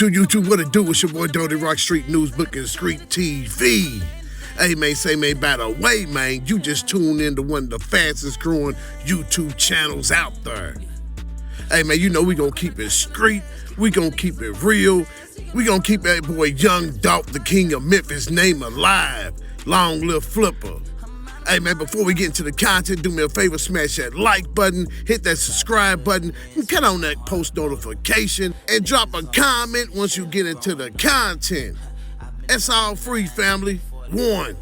YouTube, what it do? It's your boy Dirty Rock Street News Book and Street TV. Hey man, say man, by the way, man, you just tuned into one of the fastest growing YouTube channels out there. Hey man, you know we gonna keep it street, we gonna keep it real, we gonna keep that boy Young Dolph, the king of Memphis, name alive. Long Lil Flipper. Hey man, before we get into the content, do me a favor, smash that like button, hit that subscribe button, and cut on that post notification, and drop a comment once you get into the content. It's all free, family. One.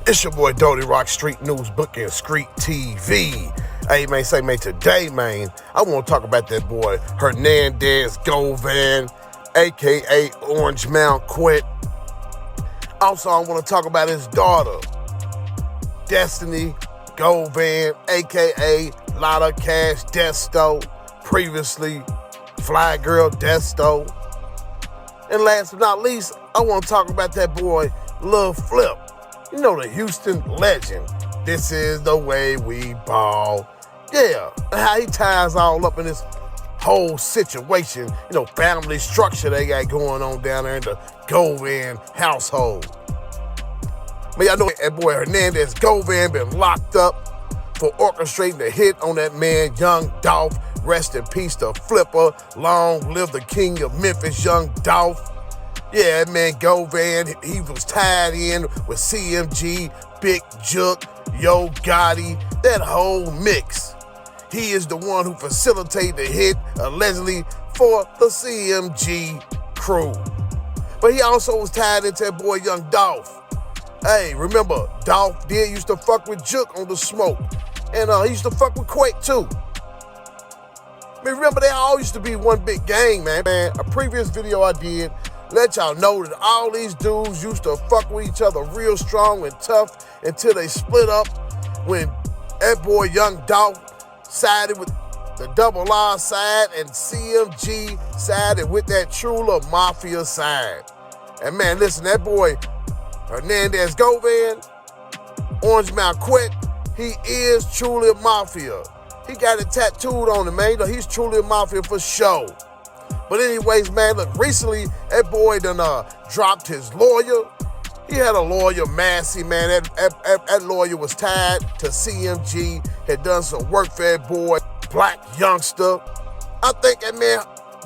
It's your boy Dirty Rock Street News Book and Street TV. Hey man, say man, today man, I want to talk about that boy Hernandez Govan, aka Orange Mount Quit. Also, I want to talk about his daughter, Destiny Govan, aka Lotta Cash Desto, previously Fly Girl Desto. And last but not least, I want to talk about that boy Lil Flip. You know, the Houston legend. This is the way we ball. Yeah, how he ties all up in this whole situation. You know, family structure they got going on down there in the Govan household. Man, y'all know that boy Hernandez Govan been locked up for orchestrating the hit on that man Young Dolph. Rest in peace to Flipper. Long live the king of Memphis, Young Dolph. Yeah, man, Govan, he was tied in with CMG, Big Jook, Yo Gotti, that whole mix. He is the one who facilitated the hit, allegedly, for the CMG crew. But he also was tied into that boy Young Dolph. Hey, remember, Dolph used to fuck with Jook on the smoke. And he used to fuck with Quake too. I mean, remember, they all used to be one big gang, man. A previous video I did, let y'all know that all these dudes used to fuck with each other real strong and tough until they split up when that boy Young Dolph sided with the Double R side and CMG sided with that Trula Mafia side. And man, listen, that boy Hernandez Govan, Orange Mount Quit, he is truly a Mafia. He got it tattooed on him, man. You know, he's truly a Mafia for sure. But anyways, man, look, recently that boy done dropped his lawyer. He had a lawyer, Massey, man. That lawyer was tied to CMG, had done some work for that boy, black youngster. I think that man,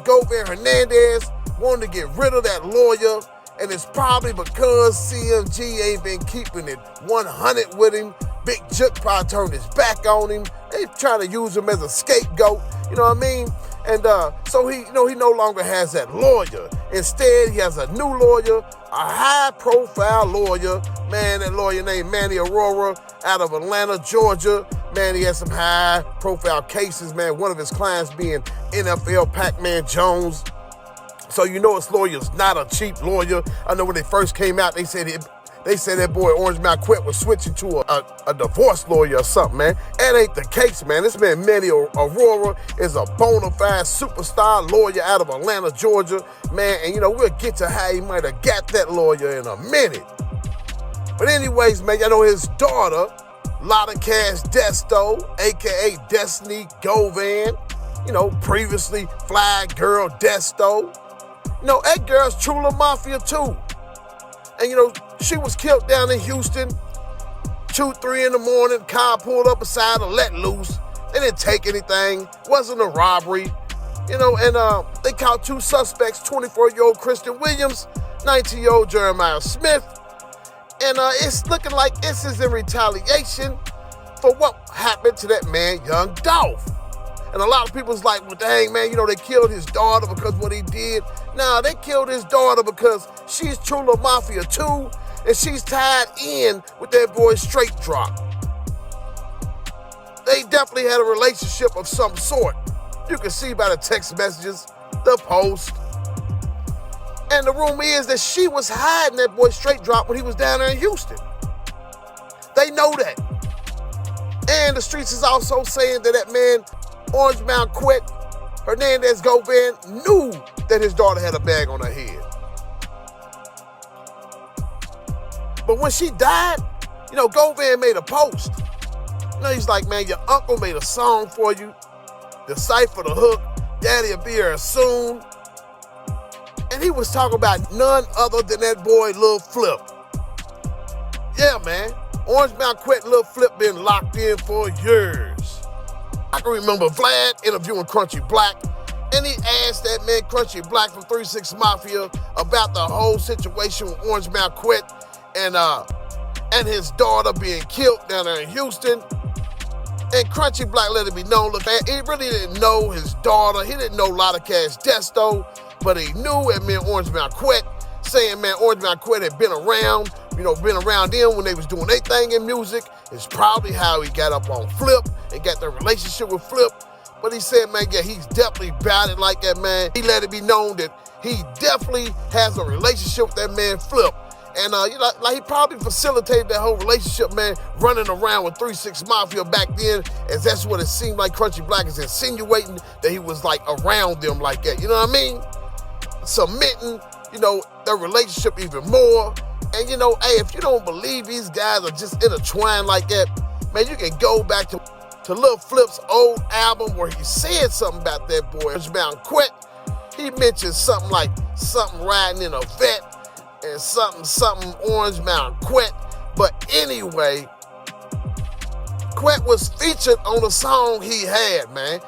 Govan Hernandez, wanted to get rid of that lawyer, and it's probably because CMG ain't been keeping it 100 with him. Big Jook probably turned his back on him. They trying to use him as a scapegoat, you know what I mean? And so he no longer has that lawyer. Instead, he has a new lawyer, a high-profile lawyer. Man, that lawyer named Manny Aurora out of Atlanta, Georgia. Man, he has some high-profile cases, man. One of his clients being NFL Pac-Man Jones. So you know his lawyer's not a cheap lawyer. I know when they first came out, they said that boy Orange Mount Quit was switching to a divorce lawyer or something, man. That ain't the case, man. This man, Manny Aurora, is a bona fide superstar lawyer out of Atlanta, Georgia, man. And, you know, we'll get to how he might have got that lawyer in a minute. But anyways, man, you know his daughter, Lotta Cash Desto, a.k.a. Destiny Govan, you know, previously Fly Girl Desto. You know, that girl's Trula Mafia too. And, you know, she was killed down in Houston, 2, 3 in the morning. Car pulled up beside her, let loose. They didn't take anything. Wasn't a robbery. You know, and they caught 2 suspects, 24-year-old Kristen Williams, 19-year-old Jeremiah Smith. And it's looking like this is in retaliation for what happened to that man, Young Dolph. And a lot of people's like, well, dang, man, you know, they killed his daughter because what he did. Nah, they killed his daughter because she's Trula Mafia too, and she's tied in with that boy Straight Drop. They definitely had a relationship of some sort. You can see by the text messages, the post. And the rumor is that she was hiding that boy Straight Drop when he was down there in Houston. They know that. And the streets is also saying that that man, Orange Mount Quit, Hernandez Govan, knew that his daughter had a bag on her head. But when she died, you know, Govan made a post. You know, he's like, man, your uncle made a song for you. Decipher the hook. Daddy'll be here soon. And he was talking about none other than that boy Lil Flip. Yeah, man. Orange Mountain Quet Lil Flip been locked in for years. I can remember Vlad interviewing Crunchy Black, and he asked that man Crunchy Black from 3 6 Mafia about the whole situation with Orange Mountain Quet and his daughter being killed down there in Houston. And Crunchy Black let it be known, look, man, he really didn't know his daughter. He didn't know Lotta Cash Desto, but he knew it meant Orange Mountain Quet, saying, man, Orange Mountain Quet had been around them when they was doing their thing in music. It's probably how he got up on Flip and got the relationship with Flip. But he said, man, yeah, he's definitely about it like that, man. He let it be known that he definitely has a relationship with that man Flip. And like he probably facilitated that whole relationship, man, running around with 3 6 Mafia back then, as that's what it seemed like Crunchy Black is insinuating, that he was like around them like that. You know what I mean? Cementing, their relationship even more. And hey, if you don't believe these guys are just intertwined like that, man, you can go back to Lil Flip's old album where he said something about that boy, Orange Mountain Quet. He mentioned something like something riding in a vet and something Orange Mountain Quet. But anyway, Quet was featured on the song he had, man.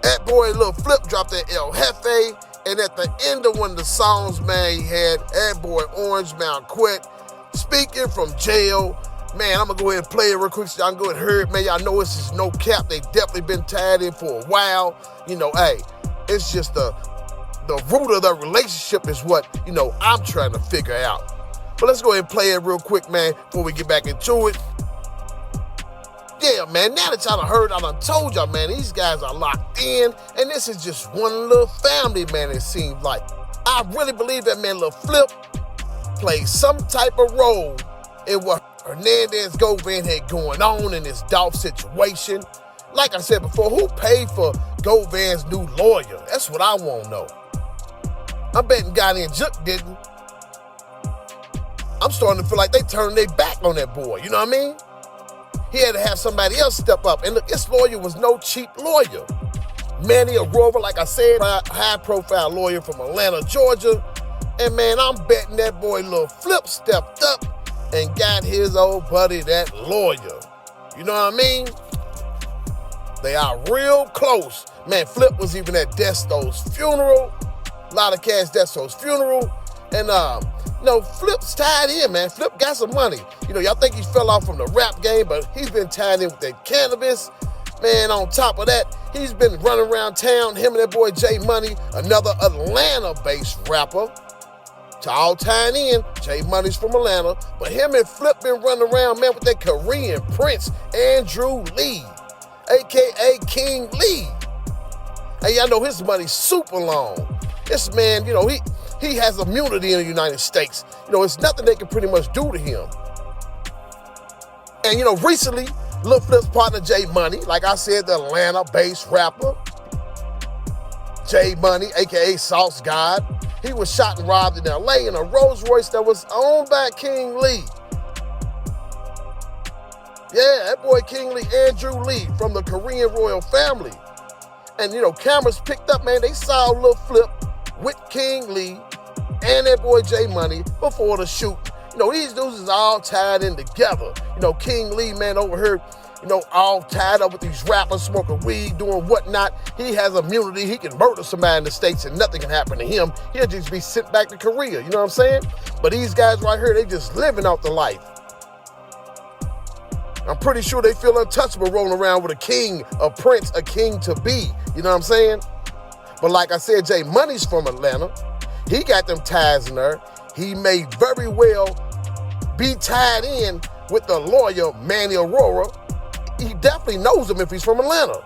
That boy Lil Flip dropped that El Jefe, and at the end of one of the songs, man, he had that boy Orange Mountain Quet speaking from jail. Man, I'm gonna go ahead and play it real quick so y'all can go ahead and hear it, man. Y'all know it's just no cap. They definitely been tied in for a while. Hey, it's just the root of the relationship is what, I'm trying to figure out. But let's go ahead and play it real quick, man, before we get back into it. Yeah, man, now that y'all done heard, I done told y'all, man, these guys are locked in, and this is just one little family, man, it seems like. I really believe that, man, Lil Flip played some type of role in what Hernandez Govan had going on in this Dolph situation. Like I said before, who paid for Govan's new lawyer? That's what I want to know. I'm betting Gotti and Jook didn't. I'm starting to feel like they turned their back on that boy, you know what I mean? He had to have somebody else step up. And look, this lawyer was no cheap lawyer. Manny Aurora, like I said, high-profile lawyer from Atlanta, Georgia. And, man, I'm betting that boy Lil Flip stepped up and got his old buddy that lawyer. You know what I mean? They are real close. Man, Flip was even at Desto's funeral. Lotta Cash Desto's funeral. And, Flip's tied in, man. Flip got some money. Y'all think he fell off from the rap game, but he's been tied in with that cannabis. Man, on top of that, he's been running around town, him and that boy J Money, another Atlanta-based rapper. To all tying in, J Money's from Atlanta, but him and Flip been running around, man, with that Korean prince, Andrew Lee, a.k.a. King Lee. Hey, y'all know his money's super long. This man, he has immunity in the United States. It's nothing they can pretty much do to him. And, recently, Lil Flip's partner, J Money, like I said, the Atlanta-based rapper, J Money, a.k.a. Sauce God, he was shot and robbed in L.A. in a Rolls Royce that was owned by King Lee. Yeah, that boy King Lee, Andrew Lee, from the Korean royal family. And, cameras picked up, man, they saw Lil Flip with King Lee and that boy J Money before the shoot. These dudes is all tied in together. King Lee, man, over here, all tied up with these rappers, smoking weed, doing whatnot. He has immunity. He can murder somebody in the States and nothing can happen to him. He'll just be sent back to Korea, you know what I'm saying? But these guys right here, they just living out the life. I'm pretty sure they feel untouchable rolling around with a king, a prince, a king to be, you know what I'm saying? But like I said, J Money's from Atlanta. He got them ties in there. He may very well be tied in with the lawyer, Manny Aurora. He definitely knows him if he's from Atlanta.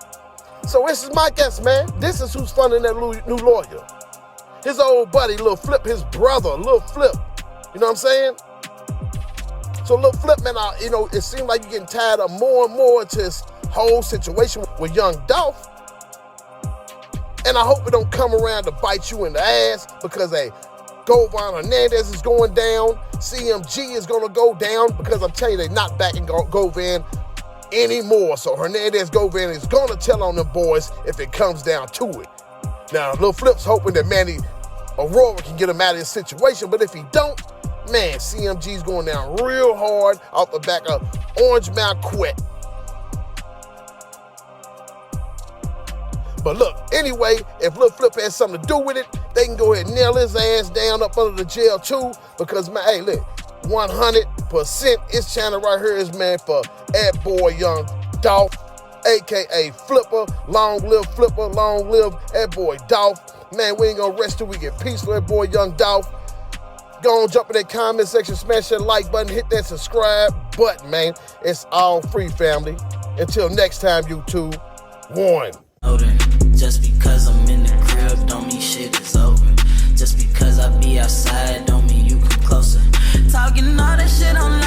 So this is my guess, man. This is who's funding that new lawyer. His old buddy, Lil Flip, his brother, Lil Flip. You know what I'm saying? So Lil Flip, man, it seems like you're getting tied up more and more to this whole situation with Young Dolph. And I hope it don't come around to bite you in the ass because, hey, Govan Hernandez is going down. CMG is going to go down because I'm telling you, they're not backing Govan anymore. So Hernandez Govan is gonna tell on them boys if it comes down to it. Now, Lil Flip's hoping that Manny Aurora can get him out of this situation, but if he don't, man, CMG's going down real hard off the back of Orange Mount Quet. But look, anyway, if Lil Flip has something to do with it, they can go ahead and nail his ass down up under the jail too, because, man, hey, look, 100% this channel right here is, man, for that boy Young Dolph, a.k.a. Flipper. Long live Flipper, long live that boy Dolph. Man, we ain't gonna rest till we get peace for that boy Young Dolph. Go on, jump in that comment section, smash that like button, hit that subscribe button, man. It's all free, family. Until next time, YouTube, one. Just because I'm in the crib don't mean shit is over. Just because I be outside don't mean you come closer. Talking all that shit on